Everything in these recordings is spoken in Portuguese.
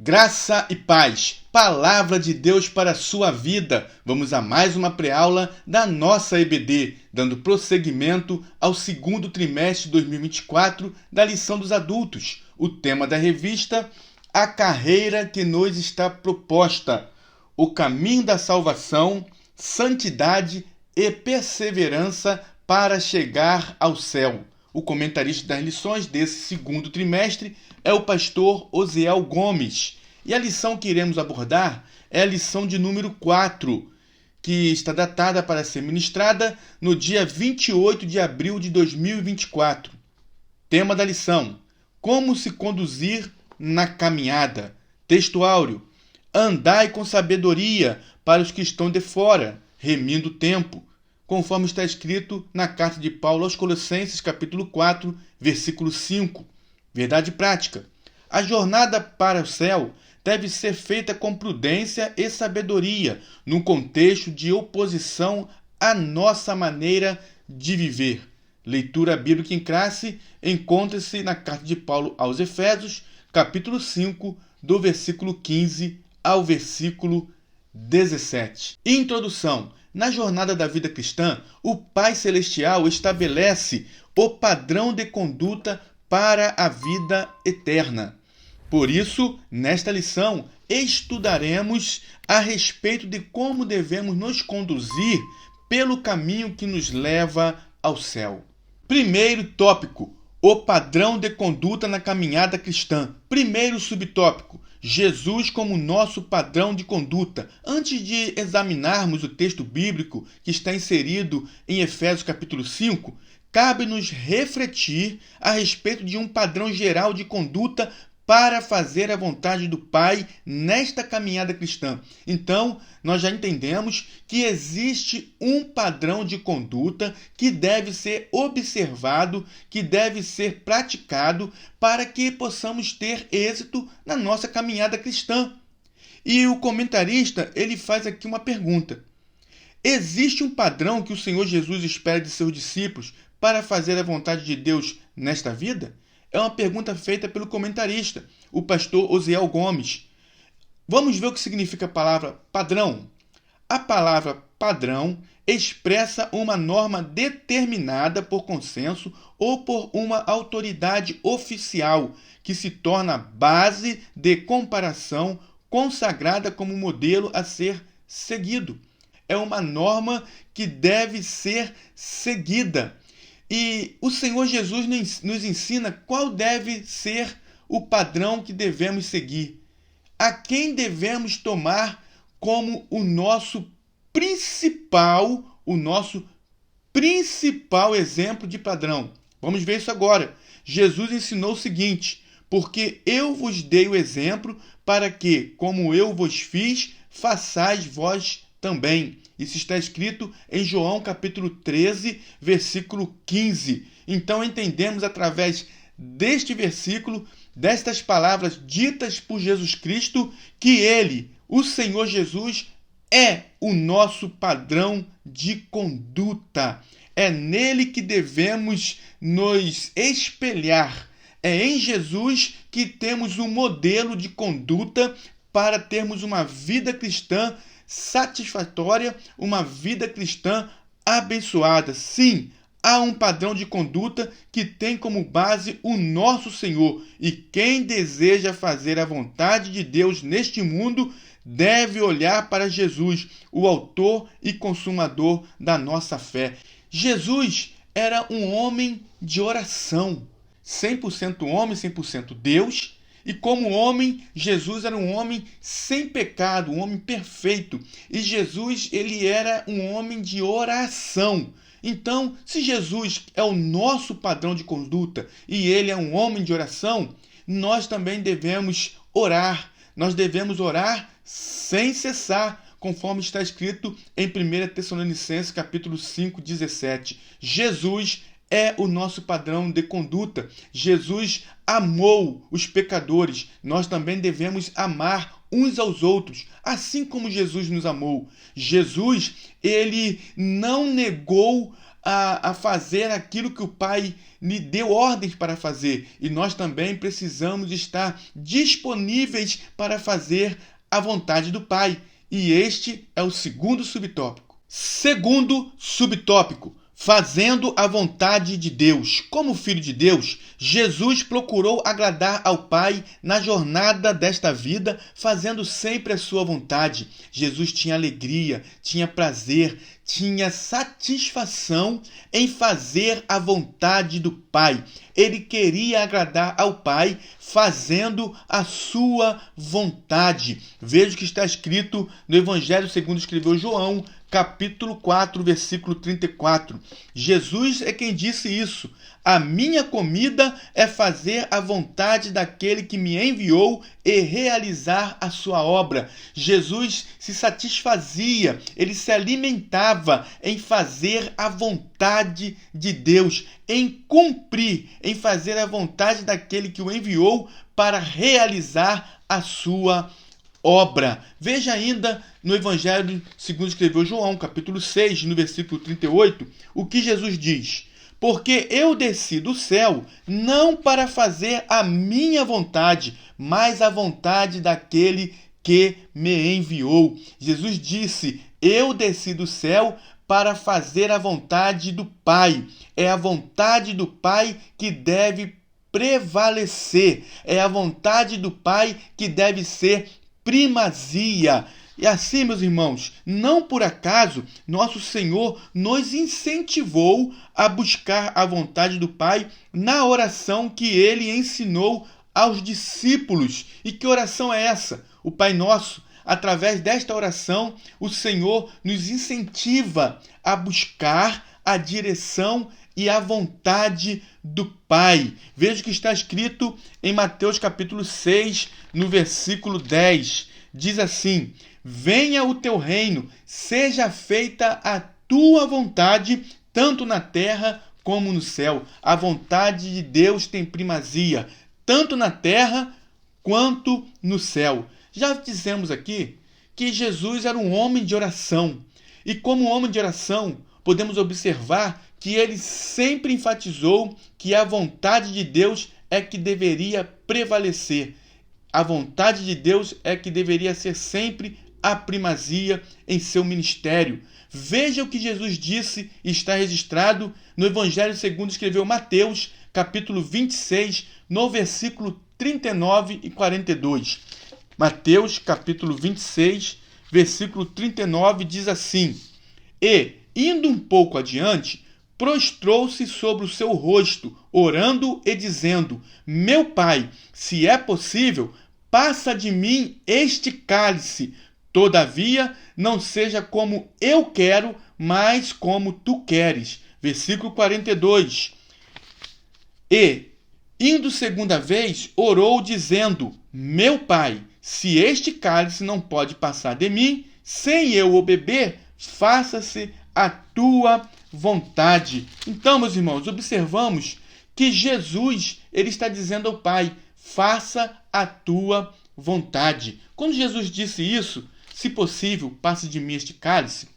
Graça e paz, palavra de Deus para a sua vida. Vamos a mais uma pré-aula da nossa EBD, dando prosseguimento ao segundo trimestre de 2024 da lição dos adultos. O tema da revista, a carreira que nos está proposta, o caminho da salvação, santidade e perseverança para chegar ao céu. O comentarista das lições desse segundo trimestre é o pastor Osiel Gomes. E a lição que iremos abordar é a lição de número 4, que está datada para ser ministrada no dia 28 de abril de 2024. Tema da lição: como se conduzir na caminhada. Texto áureo: andai com sabedoria para os que estão de fora, remindo o tempo, conforme está escrito na carta de Paulo aos Colossenses, capítulo 4, versículo 5. Verdade prática: a jornada para o céu deve ser feita com prudência e sabedoria, num contexto de oposição à nossa maneira de viver. Leitura bíblica em classe encontra-se na carta de Paulo aos Efésios, capítulo 5, do versículo 15 ao versículo 17. Introdução. Na jornada da vida cristã, o Pai Celestial estabelece o padrão de conduta para a vida eterna. Por isso, nesta lição, estudaremos a respeito de como devemos nos conduzir pelo caminho que nos leva ao céu. Primeiro tópico: o padrão de conduta na caminhada cristã. Primeiro subtópico: Jesus como nosso padrão de conduta. Antes de examinarmos o texto bíblico que está inserido em Efésios capítulo 5, cabe-nos refletir a respeito de um padrão geral de conduta para fazer a vontade do Pai nesta caminhada cristã. Então, nós já entendemos que existe um padrão de conduta que deve ser observado, que deve ser praticado para que possamos ter êxito na nossa caminhada cristã. E o comentarista, ele faz aqui uma pergunta: existe um padrão que o Senhor Jesus espera de seus discípulos para fazer a vontade de Deus nesta vida? É uma pergunta feita pelo comentarista, o pastor Osiel Gomes. Vamos ver o que significa a palavra padrão. A palavra padrão expressa uma norma determinada por consenso ou por uma autoridade oficial, que se torna base de comparação, consagrada como modelo a ser seguido. É uma norma que deve ser seguida. E o Senhor Jesus nos ensina qual deve ser o padrão que devemos seguir. A quem devemos tomar como o nosso principal exemplo de padrão. Vamos ver isso agora. Jesus ensinou o seguinte: porque eu vos dei o exemplo para que, como eu vos fiz, façais vós também. Isso está escrito em João capítulo 13, versículo 15. Então entendemos através deste versículo, destas palavras ditas por Jesus Cristo, que Ele, o Senhor Jesus, é o nosso padrão de conduta. É nele que devemos nos espelhar. É em Jesus que temos um modelo de conduta para termos uma vida cristã satisfatória, uma vida cristã abençoada. Sim, há um padrão de conduta que tem como base o nosso Senhor, e quem deseja fazer a vontade de Deus neste mundo deve olhar para Jesus, o autor e consumador da nossa fé. Jesus era um homem de oração, 100% homem, 100% Deus. E como homem, Jesus era um homem sem pecado, um homem perfeito. E Jesus, ele era um homem de oração. Então, se Jesus é o nosso padrão de conduta e ele é um homem de oração, nós também devemos orar. Nós devemos orar sem cessar, conforme está escrito em 1 Tessalonicenses, capítulo 5, 17. Jesus é o nosso padrão de conduta. Jesus amou os pecadores. Nós também devemos amar uns aos outros, assim como Jesus nos amou. Jesus, ele não negou a fazer aquilo que o Pai lhe deu ordens para fazer. E nós também precisamos estar disponíveis para fazer a vontade do Pai. E este é o segundo subtópico. Segundo subtópico: fazendo a vontade de Deus. Como filho de Deus, Jesus procurou agradar ao Pai na jornada desta vida, fazendo sempre a sua vontade. Jesus tinha alegria, tinha prazer, tinha satisfação em fazer a vontade do Pai. Ele queria agradar ao Pai fazendo a sua vontade. Veja o que está escrito no Evangelho segundo escreveu João, capítulo 4, versículo 34. Jesus é quem disse isso. A minha comida é fazer a vontade daquele que me enviou e realizar a sua obra. Jesus se satisfazia, ele se alimentava em fazer a vontade de Deus, em cumprir, em fazer a vontade daquele que o enviou para realizar a sua obra. Veja ainda no Evangelho segundo escreveu João, capítulo 6, no versículo 38, o que Jesus diz: porque eu desci do céu não para fazer a minha vontade, mas a vontade daquele que me enviou. Jesus disse: eu desci do céu para fazer a vontade do Pai. É a vontade do Pai que deve prevalecer. É a vontade do Pai que deve ser primazia. E assim, meus irmãos, não por acaso nosso Senhor nos incentivou a buscar a vontade do Pai na oração que ele ensinou aos discípulos. E que oração é essa? O Pai Nosso. Através desta oração, o Senhor nos incentiva a buscar a direção e a vontade do Pai. Veja o que está escrito em Mateus capítulo 6, no versículo 10. Diz assim: venha o teu reino, seja feita a tua vontade, tanto na terra como no céu. A vontade de Deus tem primazia, tanto na terra quanto no céu. Já dissemos aqui que Jesus era um homem de oração. E como homem de oração, podemos observar que ele sempre enfatizou que a vontade de Deus é que deveria prevalecer. A vontade de Deus é que deveria ser sempre a primazia em seu ministério. Veja o que Jesus disse e está registrado no Evangelho segundo escreveu Mateus, capítulo 26, no versículo 39 e 42. Mateus, capítulo 26, versículo 39, diz assim: e, indo um pouco adiante, prostrou-se sobre o seu rosto, orando e dizendo: meu Pai, se é possível, passa de mim este cálice. Todavia, não seja como eu quero, mas como tu queres. Versículo 42. E, indo segunda vez, orou dizendo: meu Pai, se este cálice não pode passar de mim, sem eu o beber, faça-se a tua vontade. Então, meus irmãos, observamos que Jesus ele está dizendo ao Pai: faça a tua vontade. Quando Jesus disse isso, se possível, passe de mim este cálice,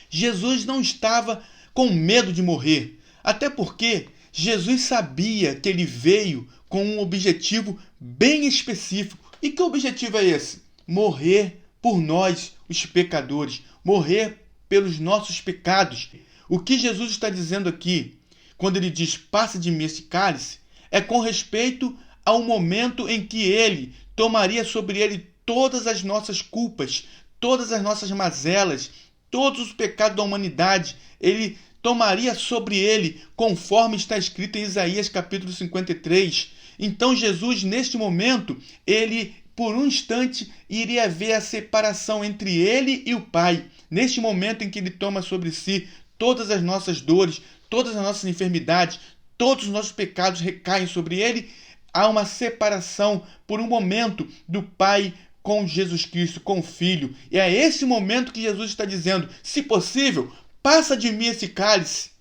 Jesus não estava com medo de morrer, até porque Jesus sabia que ele veio com um objetivo bem específico. E que objetivo é esse? Morrer por nós, os pecadores, morrer pelos nossos pecados. O que Jesus está dizendo aqui, quando ele diz passe de mim esse cálice, é com respeito ao momento em que ele tomaria sobre ele todas as nossas culpas, todas as nossas mazelas, todos os pecados da humanidade. Ele tomaria sobre ele, conforme está escrito em Isaías capítulo 53. Então Jesus, neste momento, ele por um instante iria ver a separação entre ele e o Pai. Neste momento em que ele toma sobre si todas as nossas dores, todas as nossas enfermidades, todos os nossos pecados recaem sobre ele, há uma separação por um momento do Pai com Jesus Cristo, com o Filho. E é esse momento que Jesus está dizendo: se possível, passa de mim esse cálice.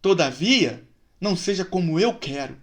Todavia, não seja como eu quero,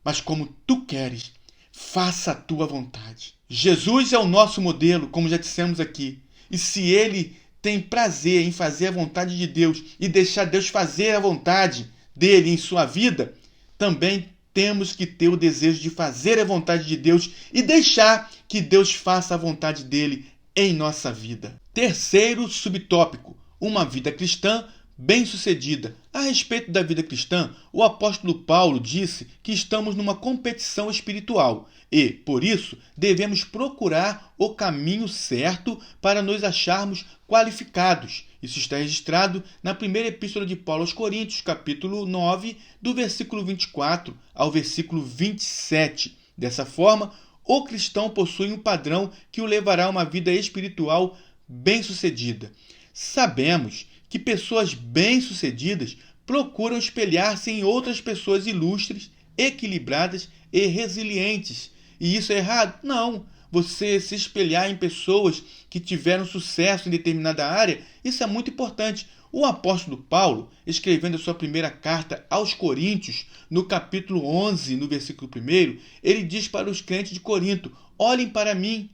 mas como tu queres. Faça a tua vontade. Jesus é o nosso modelo, como já dissemos aqui. E se ele tem prazer em fazer a vontade de Deus e deixar Deus fazer a vontade dele em sua vida, também temos que ter o desejo de fazer a vontade de Deus e deixar que Deus faça a vontade dele em nossa vida. Terceiro subtópico: uma vida cristã bem-sucedida. A respeito da vida cristã, o apóstolo Paulo disse que estamos numa competição espiritual e, por isso, devemos procurar o caminho certo para nos acharmos qualificados. Isso está registrado na primeira epístola de Paulo aos Coríntios, capítulo 9, do versículo 24 ao versículo 27. Dessa forma, o cristão possui um padrão que o levará a uma vida espiritual bem-sucedida. Sabemos que pessoas bem-sucedidas procuram espelhar-se em outras pessoas ilustres, equilibradas e resilientes. E isso é errado? Não. Você se espelhar em pessoas que tiveram sucesso em determinada área, isso é muito importante. O apóstolo Paulo, escrevendo a sua primeira carta aos Coríntios, no capítulo 11, no versículo 1, ele diz para os crentes de Corinto: olhem para mim,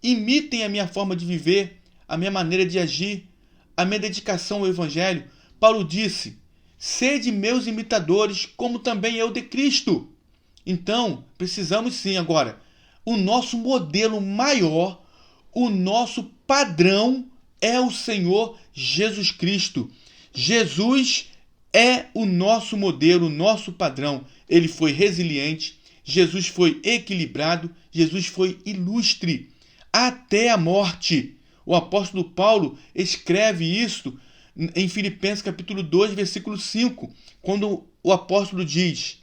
imitem a minha forma de viver, a minha maneira de agir, a minha dedicação ao Evangelho. Paulo disse: sede meus imitadores, como também eu de Cristo. Então, precisamos sim agora, o nosso modelo maior, o nosso padrão é o Senhor Jesus Cristo. Jesus é o nosso modelo, o nosso padrão. Ele foi resiliente, Jesus foi equilibrado, Jesus foi ilustre até a morte. O apóstolo Paulo escreve isso em Filipenses capítulo 2, versículo 5, quando o apóstolo diz: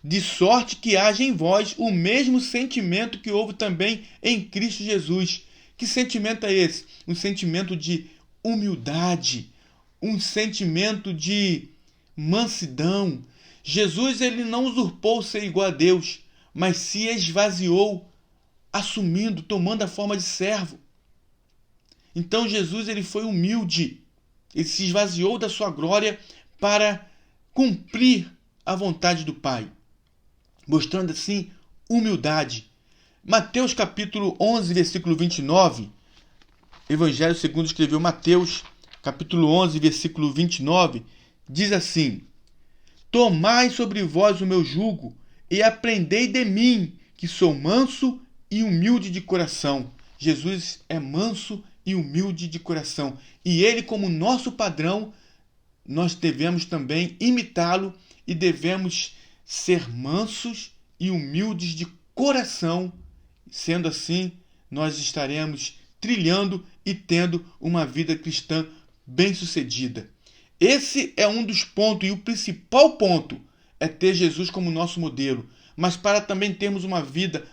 de sorte que haja em vós o mesmo sentimento que houve também em Cristo Jesus. Que sentimento é esse? Um sentimento de humildade, um sentimento de mansidão. Jesus, ele não usurpou ser igual a Deus, mas se esvaziou, assumindo, tomando a forma de servo. Então Jesus, ele foi humilde, ele se esvaziou da sua glória para cumprir a vontade do Pai, mostrando assim humildade. Mateus capítulo 11, versículo 29, Evangelho segundo escreveu Mateus, capítulo 11, versículo 29, diz assim: tomai sobre vós o meu jugo e aprendei de mim, que sou manso e humilde de coração. Jesus é manso e humilde de coração, e ele, como nosso padrão, nós devemos também imitá-lo e devemos ser mansos e humildes de coração. Sendo assim, nós estaremos trilhando e tendo uma vida cristã bem-sucedida. Esse é um dos pontos, e o principal ponto é ter Jesus como nosso modelo. Mas para também termos uma vida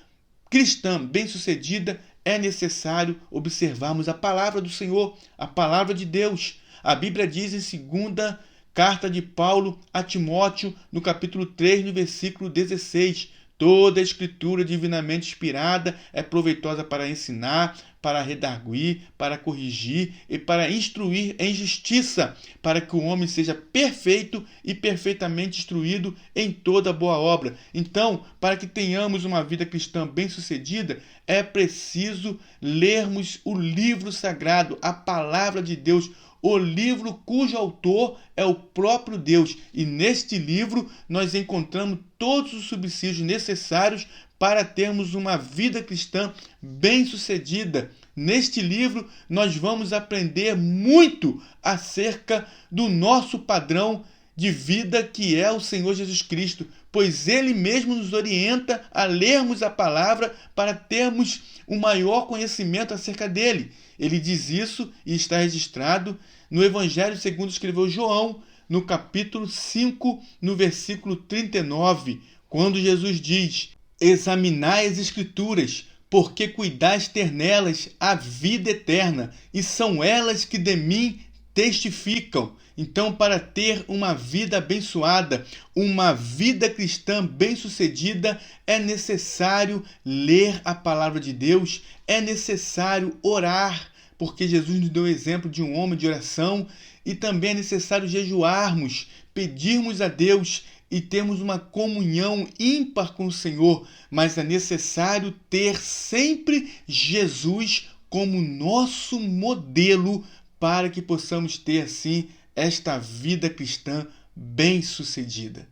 cristã bem-sucedida, é necessário observarmos a palavra do Senhor, a palavra de Deus. A Bíblia diz em 2ª carta de Paulo a Timóteo, no capítulo 3, no versículo 16: toda a escritura divinamente inspirada é proveitosa para ensinar, para redarguir, para corrigir e para instruir em justiça, para que o homem seja perfeito e perfeitamente instruído em toda boa obra. Então, para que tenhamos uma vida cristã bem-sucedida, é preciso lermos o livro sagrado, a palavra de Deus, o livro cujo autor é o próprio Deus. E neste livro nós encontramos todos os subsídios necessários para termos uma vida cristã bem-sucedida. Neste livro nós vamos aprender muito acerca do nosso padrão de vida, que é o Senhor Jesus Cristo, pois ele mesmo nos orienta a lermos a palavra para termos um maior conhecimento acerca dele. Ele diz isso e está registrado no Evangelho segundo escreveu João, no capítulo 5, no versículo 39, quando Jesus diz: examinai as Escrituras, porque cuidais ter nelas a vida eterna, e são elas que de mim testificam. Então, para ter uma vida abençoada, uma vida cristã bem-sucedida, é necessário ler a palavra de Deus, é necessário orar, porque Jesus nos deu o exemplo de um homem de oração, e também é necessário jejuarmos, pedirmos a Deus e termos uma comunhão ímpar com o Senhor, mas é necessário ter sempre Jesus como nosso modelo para que possamos ter, assim, esta vida cristã bem-sucedida.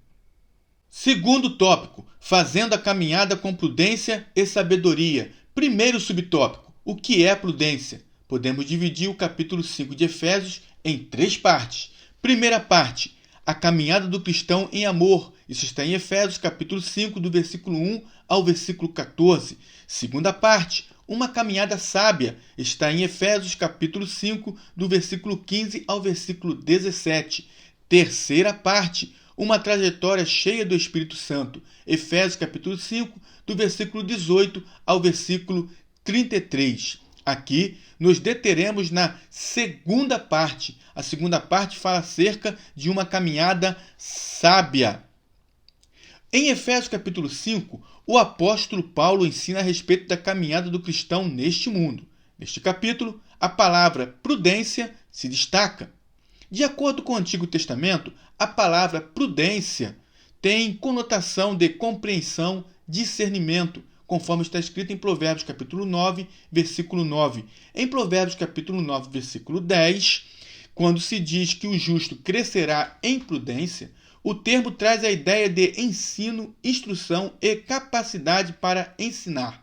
Segundo tópico, fazendo a caminhada com prudência e sabedoria. Primeiro subtópico, o que é prudência? Podemos dividir o capítulo 5 de Efésios em 3 partes. Primeira parte, a caminhada do cristão em amor. Isso está em Efésios, capítulo 5, do versículo 1 ao versículo 14. Segunda parte, uma caminhada sábia. Está em Efésios, capítulo 5, do versículo 15 ao versículo 17. Terceira parte, uma trajetória cheia do Espírito Santo. Efésios, capítulo 5, do versículo 18 ao versículo 33. Aqui nos deteremos na segunda parte. A segunda parte fala acerca de uma caminhada sábia. Em Efésios capítulo 5, o apóstolo Paulo ensina a respeito da caminhada do cristão neste mundo. Neste capítulo, a palavra prudência se destaca. De acordo com o Antigo Testamento, a palavra prudência tem conotação de compreensão, discernimento, conforme está escrito em Provérbios capítulo 9, versículo 9. Em Provérbios capítulo 9, versículo 10, quando se diz que o justo crescerá em prudência, o termo traz a ideia de ensino, instrução e capacidade para ensinar.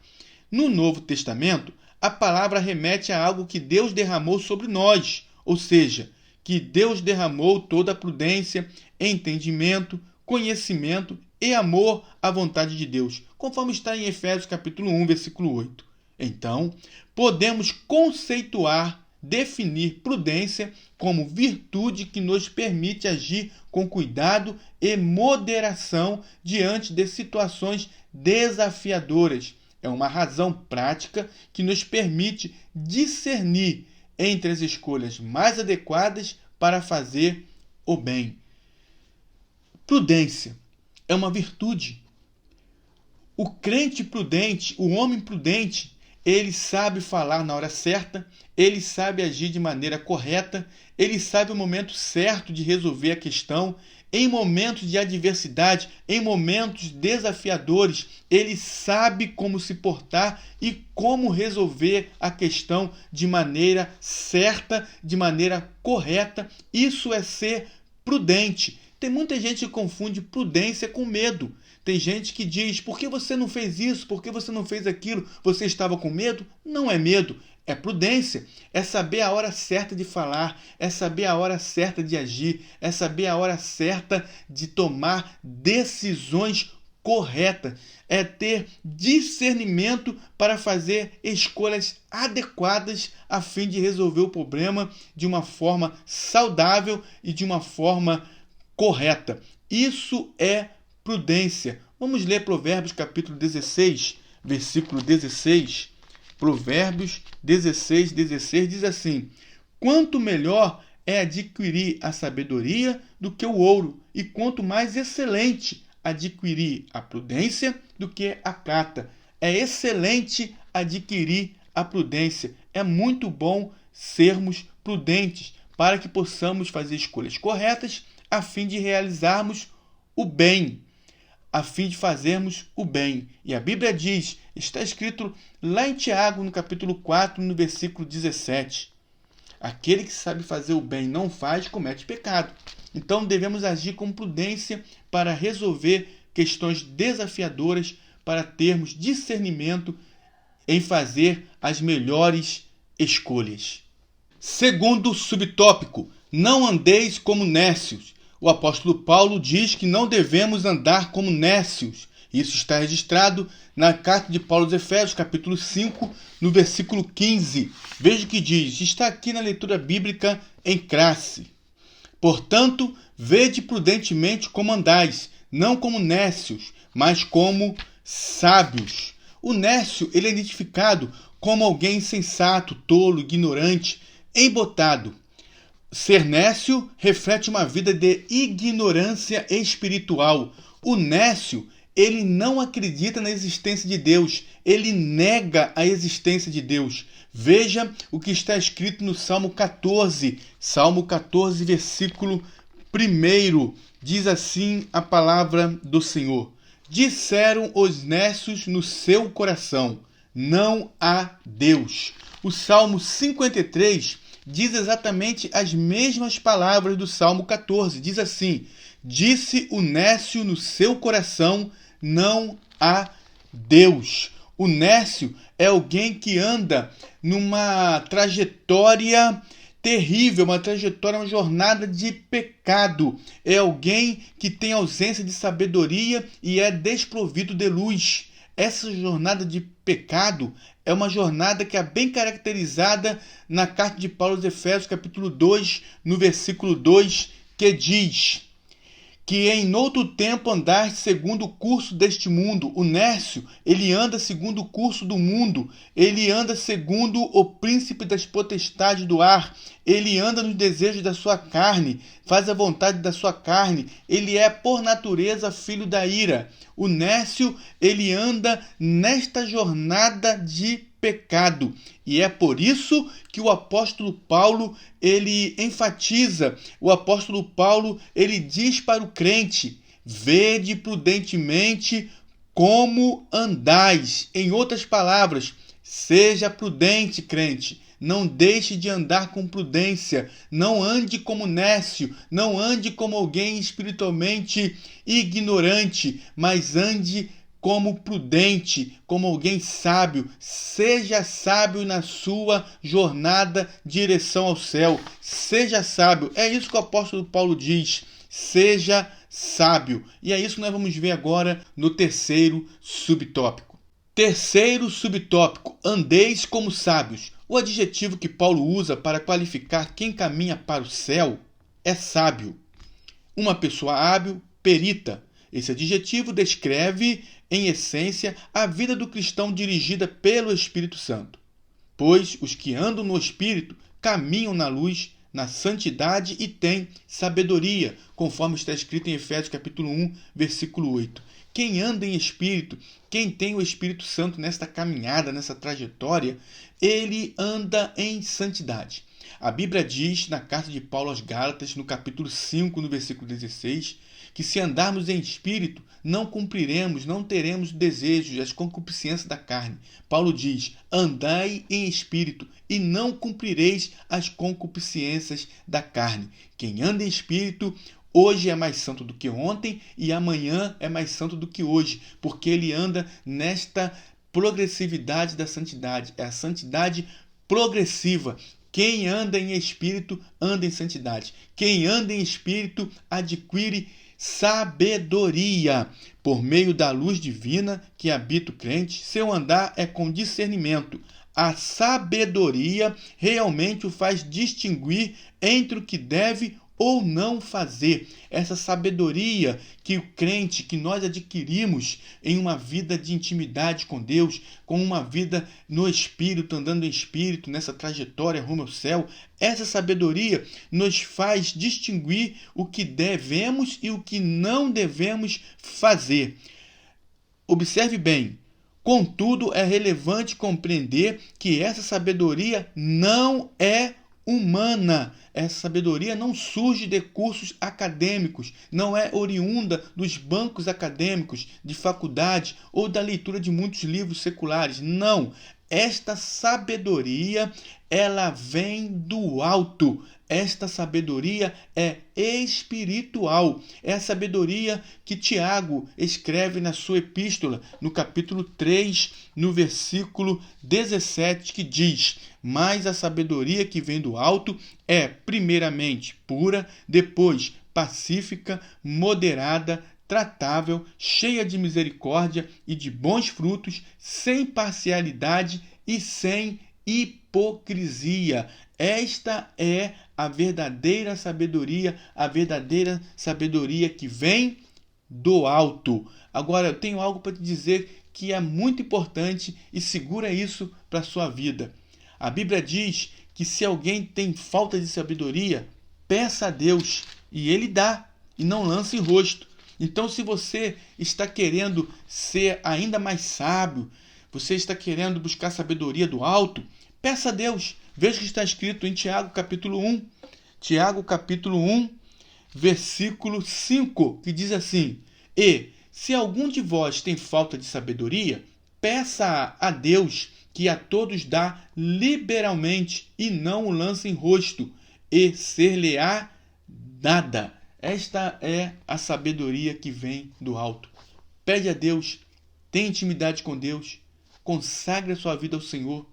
No Novo Testamento, a palavra remete a algo que Deus derramou sobre nós, ou seja, que Deus derramou toda a prudência, entendimento, conhecimento e amor à vontade de Deus, conforme está em Efésios capítulo 1, versículo 8. Então, podemos conceituar, definir prudência como virtude que nos permite agir com cuidado e moderação diante de situações desafiadoras. É uma razão prática que nos permite discernir entre as escolhas mais adequadas para fazer o bem. Prudência é uma virtude. O crente prudente, o homem prudente, ele sabe falar na hora certa, ele sabe agir de maneira correta, ele sabe o momento certo de resolver a questão. Em momentos de adversidade, em momentos desafiadores, ele sabe como se portar e como resolver a questão de maneira certa, de maneira correta. Isso é ser prudente. Tem muita gente que confunde prudência com medo. Tem gente que diz, por que você não fez isso? Por que você não fez aquilo? Você estava com medo? Não é medo, é prudência. É saber a hora certa de falar, é saber a hora certa de agir, é saber a hora certa de tomar decisões corretas. É ter discernimento para fazer escolhas adequadas a fim de resolver o problema de uma forma saudável e de uma forma correta. Isso é prudência. Vamos ler Provérbios capítulo 16, versículo 16. Provérbios 16, 16 diz assim: quanto melhor é adquirir a sabedoria do que o ouro, e quanto mais excelente adquirir a prudência do que a prata. É excelente adquirir a prudência. É muito bom sermos prudentes para que possamos fazer escolhas corretas a fim de realizarmos o bem, a fim de fazermos o bem. E a Bíblia diz, está escrito lá em Tiago, no capítulo 4, no versículo 17, aquele que sabe fazer o bem e não faz, comete pecado. Então devemos agir com prudência para resolver questões desafiadoras, para termos discernimento em fazer as melhores escolhas. Segundo subtópico, não andeis como nécios. O apóstolo Paulo diz que não devemos andar como nécios. Isso está registrado na carta de Paulo aos Efésios, capítulo 5, no versículo 15. Veja o que diz, está aqui na leitura bíblica em classe. Portanto, vede prudentemente como andais, não como nécios, mas como sábios. O nécio ele é identificado como alguém insensato, tolo, ignorante, embotado. Ser nécio reflete uma vida de ignorância espiritual. O nécio, ele não acredita na existência de Deus, ele nega a existência de Deus. Veja o que está escrito no Salmo 14. Salmo 14, versículo 1. Diz assim a palavra do Senhor: disseram os nécios no seu coração, não há Deus. O Salmo 53 diz exatamente as mesmas palavras do Salmo 14. Diz assim: disse o nécio no seu coração, não há Deus. O nécio é alguém que anda numa trajetória terrível, uma trajetória, uma jornada de pecado. É alguém que tem ausência de sabedoria e é desprovido de luz. Essa jornada de pecado é uma jornada que é bem caracterizada na carta de Paulo aos Efésios, capítulo 2, no versículo 2, que diz que em outro tempo andaste segundo o curso deste mundo. O nécio, ele anda segundo o curso do mundo, ele anda segundo o príncipe das potestades do ar, ele anda nos desejos da sua carne, faz a vontade da sua carne, ele é por natureza filho da ira. O nécio, ele anda nesta jornada de pecado. E é por isso que o apóstolo Paulo, ele enfatiza, o apóstolo Paulo, ele diz para o crente: vede prudentemente como andais. Em outras palavras, seja prudente, crente. Não deixe de andar com prudência. Não ande como nécio. Não ande como alguém espiritualmente ignorante, mas ande como prudente, como alguém sábio. Seja sábio na sua jornada em direção ao céu. Seja sábio. É isso que o apóstolo Paulo diz. Seja sábio. E é isso que nós vamos ver agora no terceiro subtópico. Terceiro subtópico: andeis como sábios. O adjetivo que Paulo usa para qualificar quem caminha para o céu é sábio. Uma pessoa hábil, perita. Esse adjetivo descreve, em essência, a vida do cristão dirigida pelo Espírito Santo. Pois os que andam no Espírito caminham na luz, na santidade e têm sabedoria, conforme está escrito em Efésios capítulo 1, versículo 8. Quem anda em Espírito, quem tem o Espírito Santo nesta caminhada, nessa trajetória, ele anda em santidade. A Bíblia diz, na carta de Paulo aos Gálatas, no capítulo 5, no versículo 16, que se andarmos em espírito, não cumpriremos, não teremos desejos, as concupiscências da carne. Paulo diz: andai em espírito e não cumprireis as concupiscências da carne. Quem anda em espírito, hoje é mais santo do que ontem e amanhã é mais santo do que hoje, porque ele anda nesta progressividade da santidade. É a santidade progressiva. Quem anda em espírito, anda em santidade. Quem anda em espírito, adquire sabedoria. Por meio da luz divina que habita o crente, seu andar é com discernimento. A sabedoria realmente o faz distinguir entre o que deve ou não fazer. Essa sabedoria que o crente, que nós adquirimos em uma vida de intimidade com Deus, com uma vida no Espírito, andando em Espírito, nessa trajetória rumo ao céu, essa sabedoria nos faz distinguir o que devemos e o que não devemos fazer. Observe bem. Contudo, é relevante compreender que essa sabedoria não é humana. Essa sabedoria não surge de cursos acadêmicos, não é oriunda dos bancos acadêmicos, de faculdade ou da leitura de muitos livros seculares. Não. Esta sabedoria, ela vem do alto. Esta sabedoria é espiritual. É a sabedoria que Tiago escreve na sua epístola, no capítulo 3, no versículo 17, que diz: mas a sabedoria que vem do alto é, primeiramente, pura, depois pacífica, moderada, tratável, cheia de misericórdia e de bons frutos, sem parcialidade e sem hipocrisia. Esta é a verdadeira sabedoria que vem do alto. Agora, eu tenho algo para te dizer que é muito importante e segura isso para a sua vida. A Bíblia diz que se alguém tem falta de sabedoria, peça a Deus e Ele dá, e não lance rosto. Então, se você está querendo ser ainda mais sábio, você está querendo buscar sabedoria do alto, peça a Deus. Veja o que está escrito em Tiago capítulo 1. Tiago capítulo 1, versículo 5, que diz assim: e se algum de vós tem falta de sabedoria, peça a Deus, que a todos dá liberalmente, e não o lança em rosto, e ser-lhe-á dada. Esta é a sabedoria que vem do alto. Pede a Deus, tenha intimidade com Deus, consagre a sua vida ao Senhor,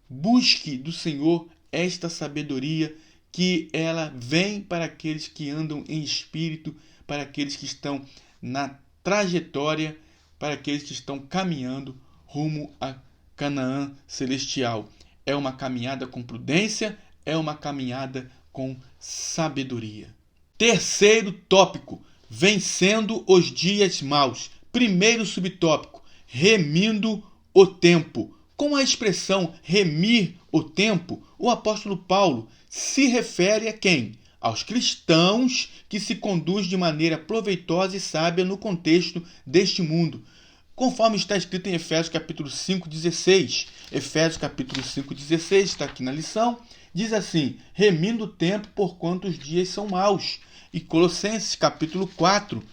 busque do Senhor esta sabedoria, que ela vem para aqueles que andam em espírito, para aqueles que estão na trajetória, para aqueles que estão caminhando rumo a Canaã celestial. É uma caminhada com prudência, é uma caminhada com sabedoria. Terceiro tópico, vencendo os dias maus. Primeiro subtópico, remindo o tempo. Com a expressão remir o tempo, o apóstolo Paulo se refere a quem? Aos cristãos que se conduzem de maneira proveitosa e sábia no contexto deste mundo, conforme está escrito em Efésios capítulo 5:16. Efésios capítulo 5:16 está aqui na lição, diz assim: remindo o tempo, porquanto os dias são maus. E Colossenses capítulo 4,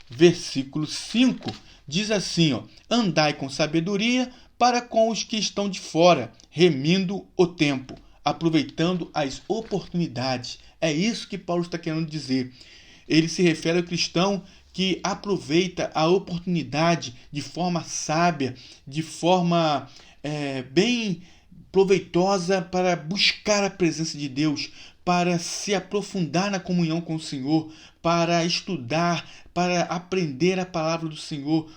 versículo 5, diz assim, andai com sabedoria para com os que estão de fora, remindo o tempo, aproveitando as oportunidades. É isso que Paulo está querendo dizer. Ele se refere ao cristão que aproveita a oportunidade de forma sábia, de forma bem proveitosa para buscar a presença de Deus, para se aprofundar na comunhão com o Senhor, para estudar, para aprender a palavra do Senhor,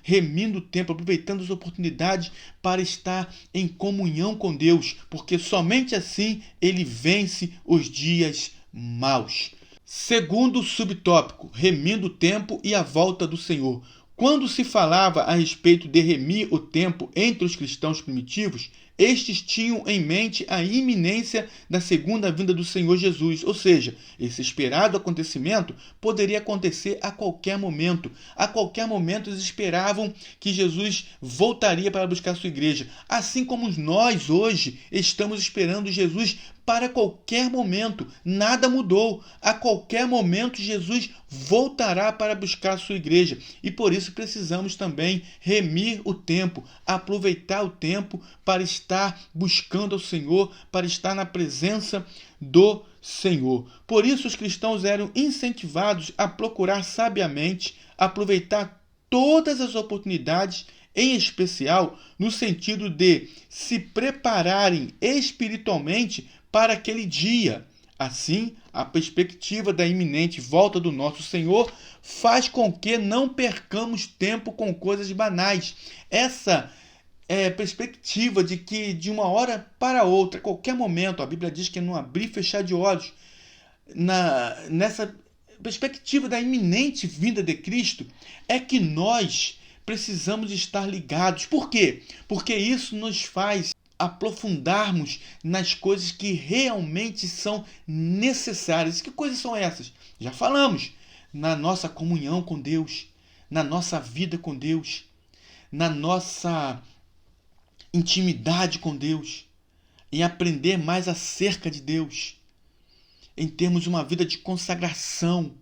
remindo o tempo, aproveitando as oportunidades para estar em comunhão com Deus, porque somente assim ele vence os dias maus. Segundo subtópico, remindo o tempo e a volta do Senhor. Quando se falava a respeito de remir o tempo entre os cristãos primitivos, estes tinham em mente a iminência da segunda vinda do Senhor Jesus, ou seja, esse esperado acontecimento poderia acontecer a qualquer momento. A qualquer momento eles esperavam que Jesus voltaria para buscar a sua igreja, assim como nós hoje estamos esperando Jesus para qualquer momento. Nada mudou. A qualquer momento Jesus voltará para buscar a sua igreja. E por isso precisamos também remir o tempo, aproveitar o tempo para estar buscando ao Senhor, para estar na presença do Senhor. Por isso os cristãos eram incentivados a procurar sabiamente aproveitar todas as oportunidades, em especial no sentido de se prepararem espiritualmente para aquele dia. Assim, a perspectiva da iminente volta do nosso Senhor faz com que não percamos tempo com coisas banais. Essa perspectiva de que de uma hora para outra, a qualquer momento, a Bíblia diz que é no abrir e fechar de olhos, nessa perspectiva da iminente vinda de Cristo, é que nós precisamos estar ligados. Por quê? Porque isso nos faz aprofundarmos nas coisas que realmente são necessárias. Que coisas são essas? Já falamos. Na nossa comunhão com Deus, na nossa vida com Deus, na nossa intimidade com Deus, em aprender mais acerca de Deus, em termos uma vida de consagração,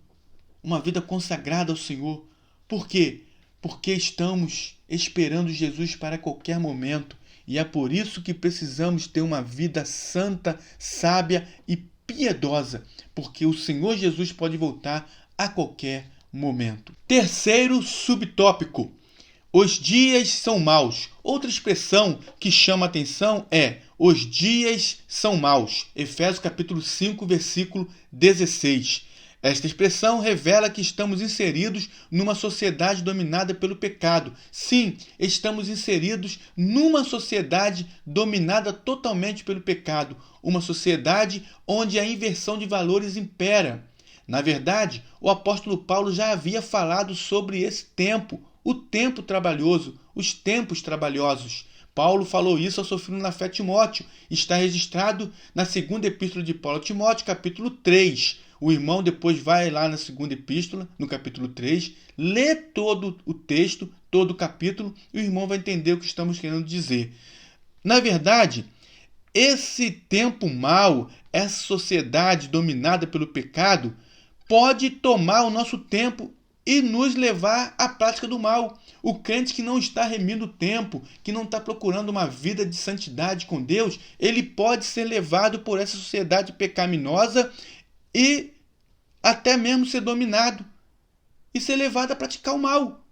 uma vida consagrada ao Senhor. Por quê? Porque estamos esperando Jesus para qualquer momento. E é por isso que precisamos ter uma vida santa, sábia e piedosa, porque o Senhor Jesus pode voltar a qualquer momento. Terceiro subtópico, os dias são maus. Outra expressão que chama a atenção é os dias são maus. Efésios capítulo 5, versículo 16. Esta expressão revela que estamos inseridos numa sociedade dominada pelo pecado. Sim, estamos inseridos numa sociedade dominada totalmente pelo pecado. Uma sociedade onde a inversão de valores impera. Na verdade, o apóstolo Paulo já havia falado sobre esse tempo, o tempo trabalhoso, os tempos trabalhosos. Paulo falou isso ao seu filho na fé Timóteo. Está registrado na segunda epístola de Paulo a Timóteo, capítulo 3. O irmão depois vai lá na segunda epístola, no capítulo 3, lê todo o texto, todo o capítulo, e o irmão vai entender o que estamos querendo dizer. Na verdade, esse tempo mau, essa sociedade dominada pelo pecado, pode tomar o nosso tempo e nos levar à prática do mal. O crente que não está remindo o tempo, que não está procurando uma vida de santidade com Deus, ele pode ser levado por essa sociedade pecaminosa e até mesmo ser dominado e ser levado a praticar o mal.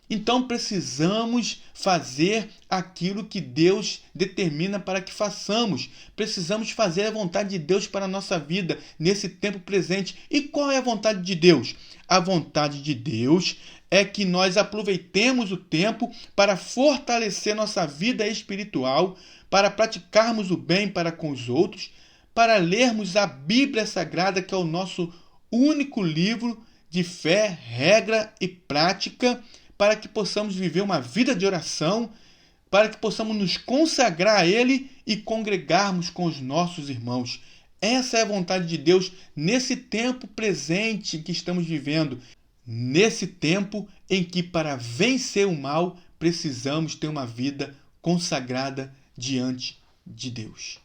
Então precisamos fazer aquilo que Deus determina para que façamos. Precisamos fazer a vontade de Deus para a nossa vida nesse tempo presente. E qual é a vontade de Deus? A vontade de Deus é que nós aproveitemos o tempo para fortalecer nossa vida espiritual, para praticarmos o bem para com os outros, para lermos a Bíblia Sagrada, que é o nosso único livro de fé, regra e prática, para que possamos viver uma vida de oração, para que possamos nos consagrar a Ele e congregarmos com os nossos irmãos. Essa é a vontade de Deus nesse tempo presente que estamos vivendo, nesse tempo em que, para vencer o mal, precisamos ter uma vida consagrada diante de Deus.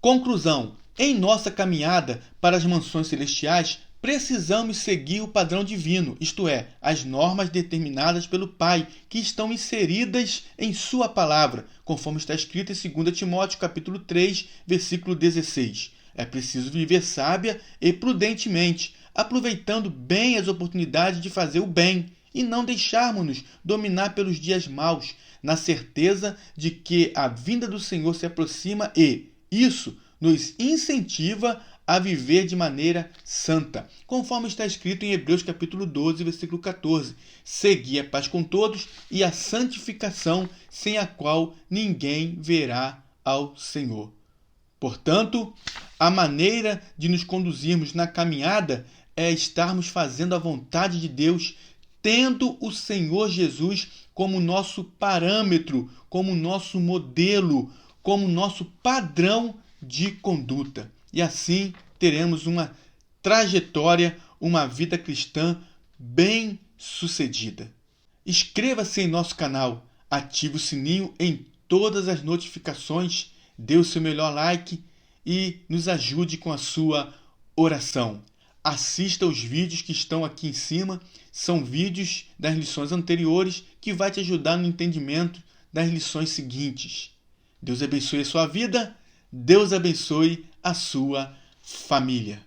Conclusão: em nossa caminhada para as mansões celestiais, precisamos seguir o padrão divino, isto é, as normas determinadas pelo Pai, que estão inseridas em sua palavra, conforme está escrito em 2 Timóteo capítulo 3, versículo 16. É preciso viver sábia e prudentemente, aproveitando bem as oportunidades de fazer o bem e não deixarmos-nos dominar pelos dias maus, na certeza de que a vinda do Senhor se aproxima e isso nos incentiva a viver de maneira santa, conforme está escrito em Hebreus capítulo 12, versículo 14. Segui a paz com todos e a santificação, sem a qual ninguém verá ao Senhor. Portanto, a maneira de nos conduzirmos na caminhada é estarmos fazendo a vontade de Deus, tendo o Senhor Jesus como nosso parâmetro, como nosso modelo, como nosso padrão de conduta. E assim teremos uma trajetória, uma vida cristã bem sucedida. Inscreva-se em nosso canal, ative o sininho em todas as notificações, dê o seu melhor like e nos ajude com a sua oração. Assista os vídeos que estão aqui em cima, são vídeos das lições anteriores que vai te ajudar no entendimento das lições seguintes. Deus abençoe a sua vida, Deus abençoe a sua família.